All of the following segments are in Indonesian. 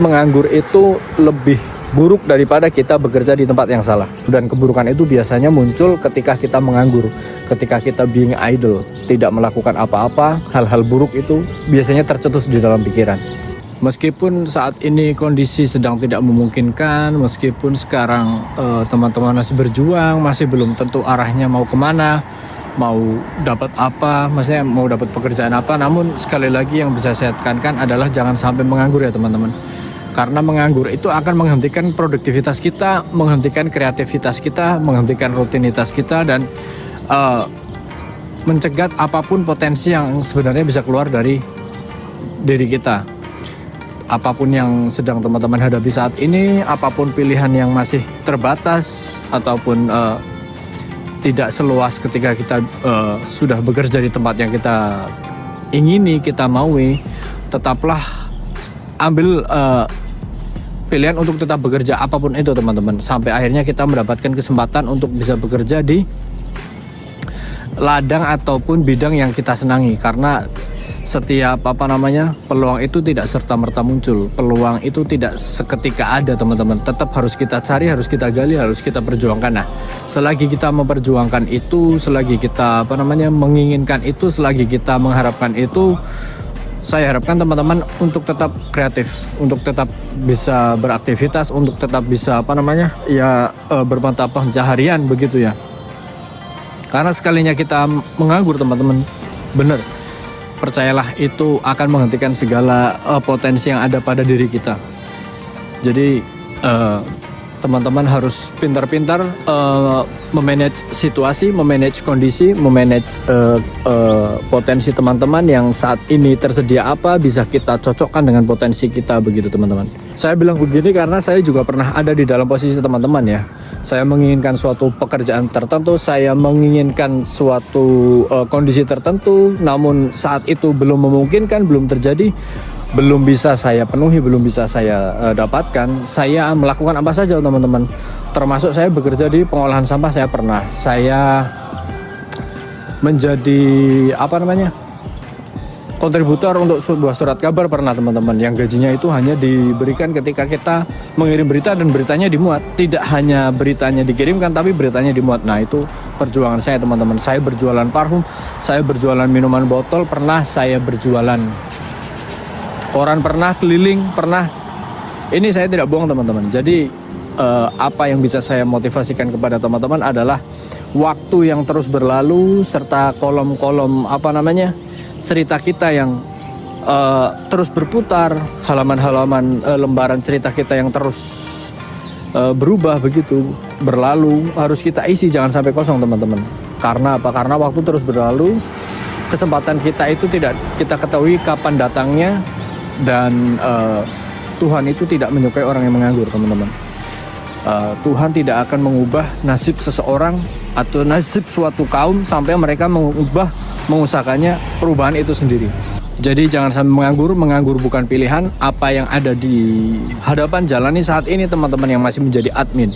Menganggur itu lebih buruk daripada kita bekerja di tempat yang salah. Dan keburukan itu biasanya muncul ketika kita menganggur, ketika kita being idle, tidak melakukan apa-apa. Hal-hal buruk itu biasanya tercetus di dalam pikiran. Meskipun saat ini kondisi sedang tidak memungkinkan, meskipun sekarang teman-teman masih berjuang, masih belum tentu arahnya mau kemana, mau dapat apa, maksudnya mau dapat pekerjaan apa. Namun sekali lagi yang bisa saya tekankan adalah jangan sampai menganggur ya teman-teman. Karena menganggur itu akan menghentikan produktivitas kita, menghentikan kreativitas kita, menghentikan rutinitas kita, dan mencegat apapun potensi yang sebenarnya bisa keluar dari diri kita. Apapun yang sedang teman-teman hadapi saat ini, apapun pilihan yang masih terbatas, ataupun tidak seluas ketika kita sudah bekerja di tempat yang kita ingini, kita maui, tetaplah ambil pilihan untuk tetap bekerja apapun itu teman-teman, sampai akhirnya kita mendapatkan kesempatan untuk bisa bekerja di ladang ataupun bidang yang kita senangi. Karena setiap peluang itu tidak serta-merta muncul, peluang itu tidak seketika ada teman-teman, tetap harus kita cari, harus kita gali, harus kita perjuangkan. Nah, selagi kita memperjuangkan itu, selagi kita menginginkan itu, selagi kita mengharapkan itu, saya harapkan teman-teman untuk tetap kreatif, untuk tetap bisa beraktivitas, untuk tetap bisa bermata pencaharian begitu ya. Karena sekalinya kita menganggur teman-teman, bener, percayalah itu akan menghentikan segala potensi yang ada pada diri kita. Jadi teman-teman harus pintar-pintar memanage situasi, memanage kondisi, memanage potensi teman-teman yang saat ini tersedia apa, bisa kita cocokkan dengan potensi kita begitu teman-teman. Saya bilang begini karena saya juga pernah ada di dalam posisi teman-teman ya. Saya menginginkan suatu pekerjaan tertentu, saya menginginkan suatu kondisi tertentu, namun saat itu belum memungkinkan, belum terjadi, belum bisa saya penuhi, belum bisa saya dapatkan. Saya melakukan apa saja teman-teman, termasuk saya bekerja di pengolahan sampah. Saya pernah, saya menjadi kontributor untuk sebuah surat kabar pernah teman-teman, yang gajinya itu hanya diberikan ketika kita mengirim berita dan beritanya dimuat. Tidak hanya beritanya dikirimkan tapi beritanya dimuat. Nah, itu perjuangan saya teman-teman. Saya berjualan parfum, saya berjualan minuman botol, pernah saya berjualan koran, pernah keliling, pernah. Ini saya tidak bohong teman-teman. Jadi apa yang bisa saya motivasikan kepada teman-teman adalah waktu yang terus berlalu, serta kolom-kolom cerita kita yang terus berputar, halaman-halaman lembaran cerita kita yang terus berubah begitu, berlalu, harus kita isi, jangan sampai kosong teman-teman. Karena apa? Karena waktu terus berlalu, kesempatan kita itu tidak kita ketahui kapan datangnya. Dan Tuhan itu tidak menyukai orang yang menganggur teman-teman. Tuhan tidak akan mengubah nasib seseorang atau nasib suatu kaum sampai mereka mengusahakannya perubahan itu sendiri. Jadi jangan sampai menganggur. Menganggur bukan pilihan. Apa yang ada di hadapan jalani saat ini teman-teman yang masih menjadi admin,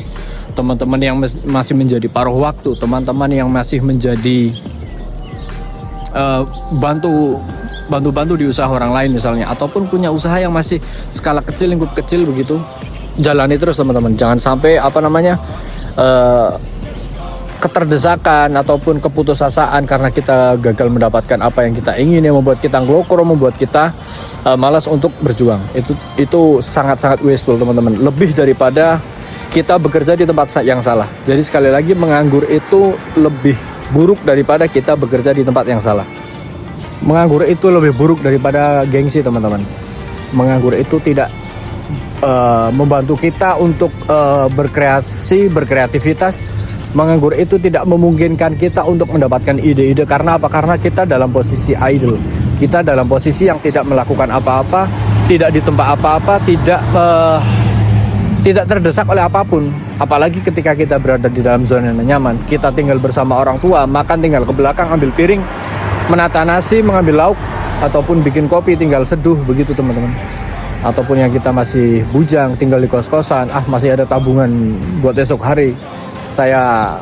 teman-teman yang masih menjadi paruh waktu, teman-teman yang masih menjadi bantu di usaha orang lain misalnya, ataupun punya usaha yang masih skala kecil, lingkup kecil begitu, jalani terus teman-teman. Jangan sampai keterdesakan ataupun keputusasaan karena kita gagal mendapatkan apa yang kita ingin, yang membuat kita ngelokor, membuat kita malas untuk berjuang. Itu sangat-sangat wasteful teman-teman, lebih daripada kita bekerja di tempat yang salah. Jadi sekali lagi, menganggur itu lebih buruk daripada kita bekerja di tempat yang salah. Menganggur itu lebih buruk daripada gengsi teman-teman. Menganggur itu tidak membantu kita untuk berkreativitas. Menganggur itu tidak memungkinkan kita untuk mendapatkan ide-ide. Karena apa? Karena kita dalam posisi idle. Kita dalam posisi yang tidak melakukan apa-apa, tidak ditempa apa-apa, tidak terdesak oleh apapun. Apalagi ketika kita berada di dalam zona yang nyaman. Kita tinggal bersama orang tua, makan tinggal ke belakang ambil piring, menata nasi, mengambil lauk, ataupun bikin kopi tinggal seduh begitu teman-teman. Ataupun yang kita masih bujang, tinggal di kos-kosan, masih ada tabungan buat esok hari. Saya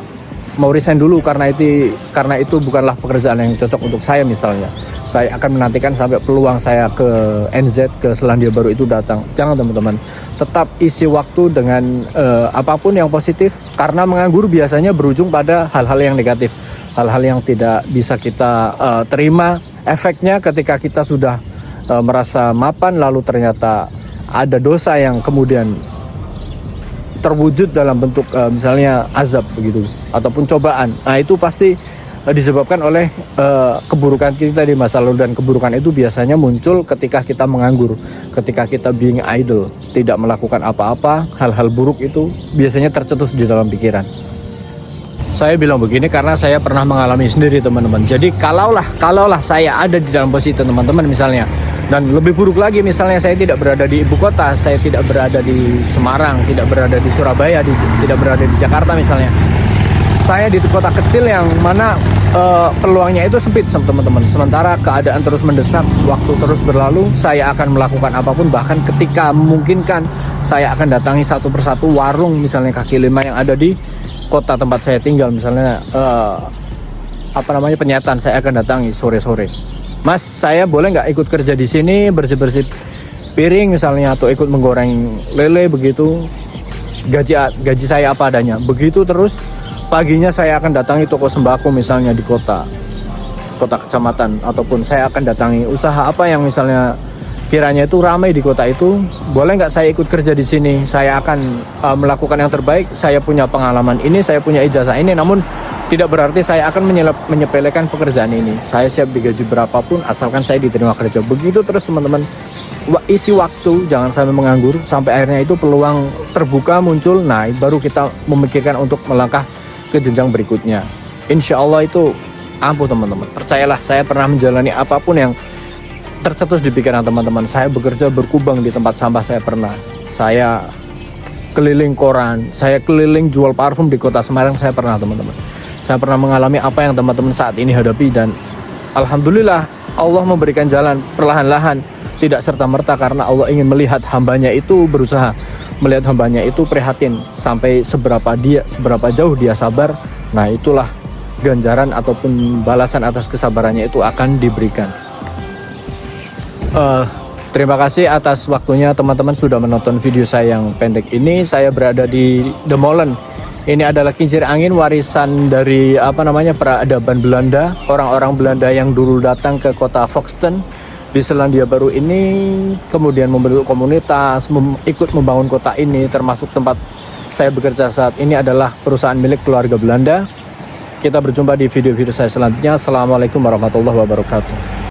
mau resign dulu karena itu bukanlah pekerjaan yang cocok untuk saya misalnya. Saya akan menantikan sampai peluang saya ke NZ, ke Selandia Baru itu datang. Jangan teman-teman, tetap isi waktu dengan apapun yang positif, karena menganggur biasanya berujung pada hal-hal yang negatif, hal-hal yang tidak bisa kita terima efeknya ketika kita sudah merasa mapan, lalu ternyata ada dosa yang kemudian terwujud dalam bentuk misalnya azab begitu ataupun cobaan. Nah, itu pasti disebabkan oleh keburukan kita di masa lalu, dan keburukan itu biasanya muncul ketika kita menganggur, ketika kita being idle, tidak melakukan apa-apa. Hal-hal buruk itu biasanya tercetus di dalam pikiran. Saya bilang begini karena saya pernah mengalami sendiri teman-teman. Jadi kalaulah saya ada di dalam posisi teman-teman misalnya, dan lebih buruk lagi misalnya saya tidak berada di ibu kota, saya tidak berada di Semarang, tidak berada di Surabaya, tidak berada di Jakarta misalnya. Saya di kota kecil yang mana peluangnya itu sempit teman-teman. Sementara keadaan terus mendesak, waktu terus berlalu, saya akan melakukan apapun, bahkan ketika memungkinkan saya akan datangi satu persatu warung misalnya kaki lima yang ada di kota tempat saya tinggal, misalnya penyataan saya akan datangi sore-sore. Mas, saya boleh nggak ikut kerja di sini, bersih-bersih piring misalnya, atau ikut menggoreng lele begitu, gaji saya apa adanya. Begitu terus, paginya saya akan datangi toko sembako misalnya di kota kecamatan, ataupun saya akan datangi usaha apa yang misalnya kiranya itu ramai di kota itu. Boleh nggak saya ikut kerja di sini? Saya akan melakukan yang terbaik. Saya punya pengalaman ini, saya punya ijazah ini, namun tidak berarti saya akan menyepelekan pekerjaan ini. Saya siap digaji berapapun asalkan saya diterima kerja. Begitu terus teman-teman, isi waktu, jangan sampai menganggur sampai akhirnya itu peluang terbuka muncul. Nah, baru kita memikirkan untuk melangkah ke jenjang berikutnya. Insya Allah itu ampuh teman-teman. Percayalah, saya pernah menjalani apapun yang tercetus di pikiran teman-teman. Saya bekerja berkubang di tempat sampah, saya pernah. Saya keliling koran, saya keliling jual parfum di kota Semarang, saya pernah teman-teman. Saya pernah mengalami apa yang teman-teman saat ini hadapi, dan alhamdulillah Allah memberikan jalan perlahan-lahan, tidak serta-merta, karena Allah ingin melihat hambanya itu berusaha, melihat hambanya itu prihatin, sampai seberapa jauh dia sabar. Nah, itulah ganjaran ataupun balasan atas kesabarannya itu akan diberikan. Terima kasih atas waktunya teman-teman sudah menonton video saya yang pendek ini. Saya berada di The Molen. Ini adalah kincir angin warisan dari peradaban Belanda. Orang-orang Belanda yang dulu datang ke kota Folkestone di Selandia Baru ini, kemudian membentuk komunitas, ikut membangun kota ini, termasuk tempat saya bekerja saat ini adalah perusahaan milik keluarga Belanda. Kita berjumpa di video-video saya selanjutnya. Assalamualaikum warahmatullahi wabarakatuh.